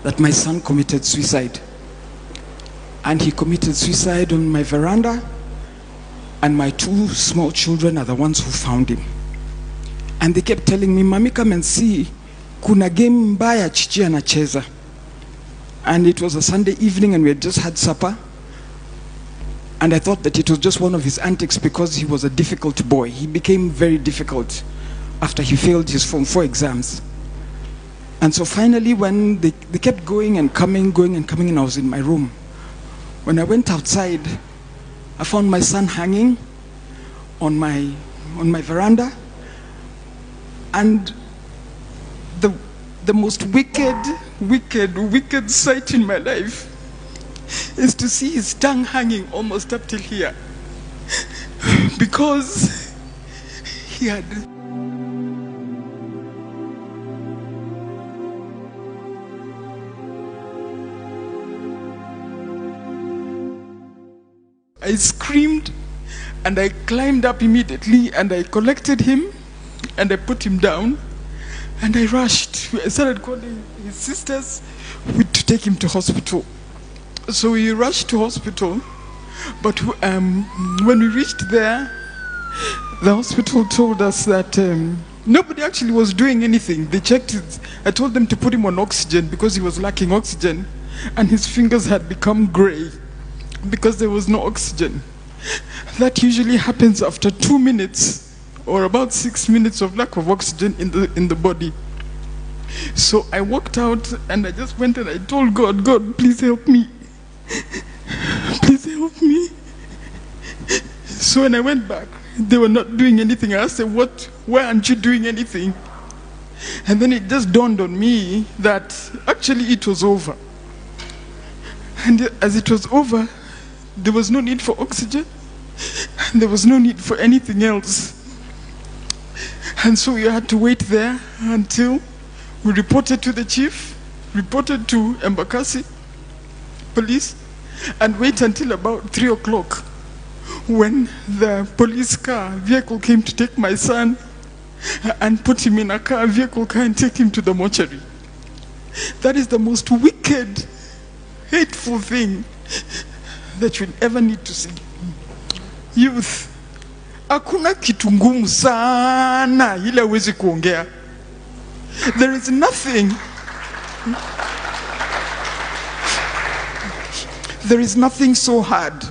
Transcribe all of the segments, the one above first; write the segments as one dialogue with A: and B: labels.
A: that my son committed suicide. And he committed suicide on my veranda, and my 2 small children are the ones who found him. And they kept telling me, "Mami, come and see, kuna game mbaya Chichi anacheza." And it was a Sunday evening and we had just had supper. And I thought that it was just one of his antics because he was a difficult boy. He became very difficult after he failed his Form 4 exams. And so finally, when they kept going and coming, and I was in my room. When I went outside, I found my son hanging on my veranda. And the most wicked sight in my life is to see his tongue hanging almost up till here, because he had I screamed and I climbed up immediately and I collected him and I put him down and I rushed. I started calling his sisters to take him to hospital. So we rushed to hospital, but when we reached there, the hospital told us that nobody actually was doing anything. They checked it. I told them to put him on oxygen because he was lacking oxygen, and his fingers had become gray because there was no oxygen. That usually happens after 2 minutes or about 6 minutes of lack of oxygen in the body. So I walked out and I just went and I told God, "God, please help me. Please help me." So when I went back, they were not doing anything. I asked them, "Why aren't you doing anything?" And then it just dawned on me that actually it was over. And as it was over, there was no need for oxygen. There was no need for anything else. And so we had to wait there until we reported to the chief, reported to Embakasi police, and wait until about 3 o'clock when the police vehicle came to take my son and put him in a vehicle car and take him to the mortuary. That is the most wicked, hateful thing that you'll ever need to see. Youth, hakuna kitu ngumu sana ile huwezi kuongea. There is nothing. There is nothing so hard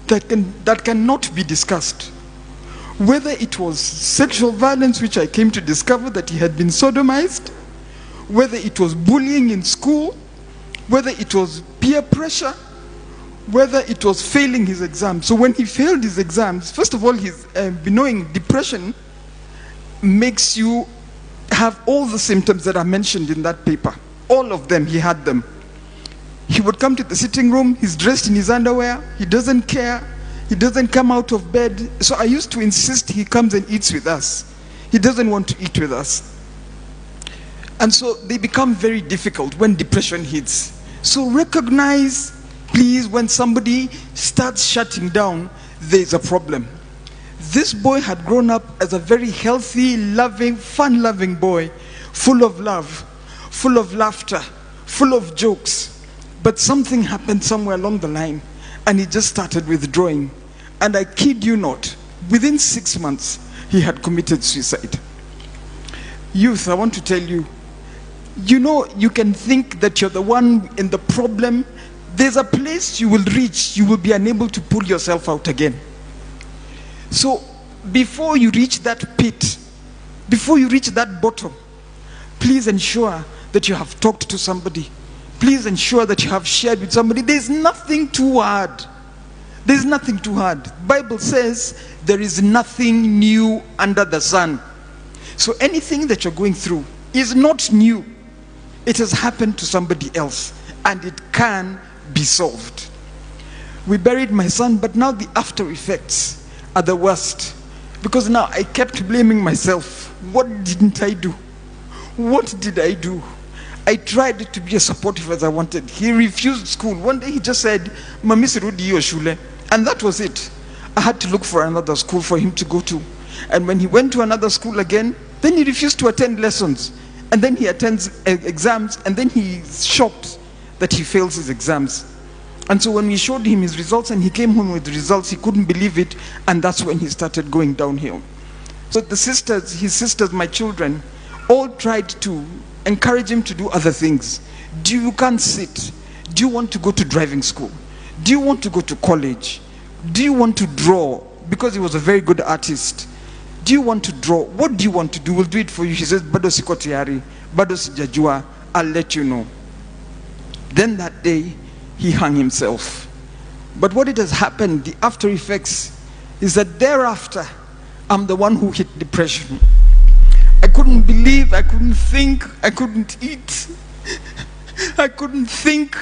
A: that cannot be discussed. Whether it was sexual violence, which I came to discover that he had been sodomized, whether it was bullying in school, whether it was peer pressure, whether it was failing his exams. So when he failed his exams, first of all, his knowing depression makes you have all the symptoms that are mentioned in that paper. All of them, he had them. He would come to the sitting room, he's dressed in his underwear, he doesn't care, he doesn't come out of bed. So I used to insist he comes and eats with us. He doesn't want to eat with us. And so they become very difficult when depression hits. So recognize, please, when somebody starts shutting down, there's a problem. This boy had grown up as a very healthy, loving, fun-loving boy, full of love, full of laughter, full of jokes. But something happened somewhere along the line, and he just started withdrawing. And I kid you not, within 6 months, he had committed suicide. Youth, I want to tell you, you know, you can think that you're the one in the problem. There's a place you will reach, you will be unable to pull yourself out again. So before you reach that pit, before you reach that bottom, please ensure that you have talked to somebody. Please ensure that you have shared with somebody. There's nothing too hard. There's nothing too hard. The Bible says there is nothing new under the sun. So anything that you're going through is not new. It has happened to somebody else, and it can be solved. We buried my son, but now the after effects are the worst, because now I kept blaming myself. What didn't I do? What did I do? I tried to be as supportive as I wanted. He refused school. One day he just said, "Mami sirudi hiyo shule." And that was it. I had to look for another school for him to go to. And when he went to another school again, then he refused to attend lessons. And then he attends exams, and then he's shocked that he fails his exams. And so when we showed him his results and he came home with the results, he couldn't believe it, and that's when he started going downhill. So the sisters, his sisters, my children, all tried to encourage him to do other things. You can't sit. Do you want to go to driving school? Do you want to go to college? Do you want to draw? Because he was a very good artist. Do you want to draw? What do you want to do? We'll do it for you. He says, bado siko tayari, bado sijajua, I'll let you know. Then that day, he hung himself. But what it has happened, the after effects, is that thereafter, I'm the one who hit depression. I couldn't believe, I couldn't think, I couldn't eat. I couldn't think.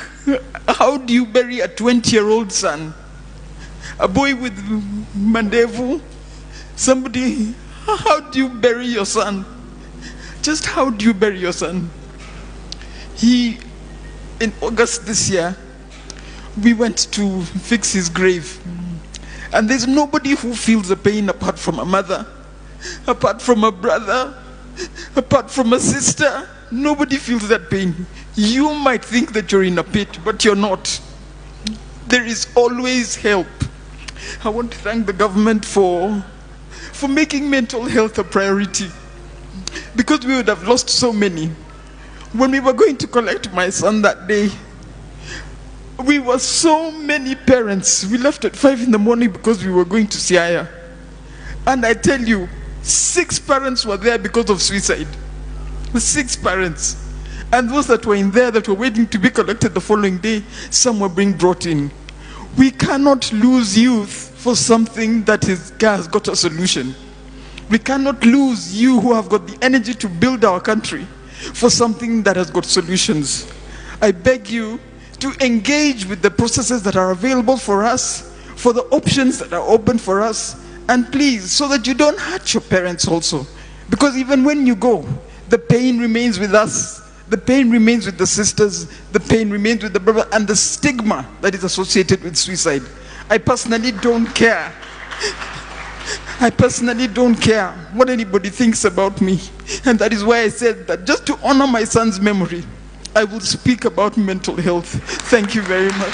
A: How do you bury a 20-year-old son? A boy with mandevu? Somebody, how do you bury your son? Just how do you bury your son? In August this year, we went to fix his grave. And there's nobody who feels the pain apart from a mother, apart from a brother, apart from a sister. Nobody feels that pain. You might think that you're in a pit, but you're not. There is always help. I want to thank the government for making mental health a priority, because we would have lost so many. When we were going to collect my son that day, we were so many parents. We left at 5 in the morning because we were going to Siaya. And I tell you, 6 parents were there because of suicide. 6 parents. And those that were in there that were waiting to be collected the following day, some were being brought in. We cannot lose youth for something that has got a solution. We cannot lose you who have got the energy to build our country for something that has got solutions. I beg you to engage with the processes that are available for us, for the options that are open for us, and please, so that you don't hurt your parents also. Because even when you go, the pain remains with us. The pain remains with the sisters, the pain remains with the brother, and the stigma that is associated with suicide. I personally don't care. I personally don't care what anybody thinks about me. And that is why I said that just to honor my son's memory, I will speak about mental health. Thank you very much.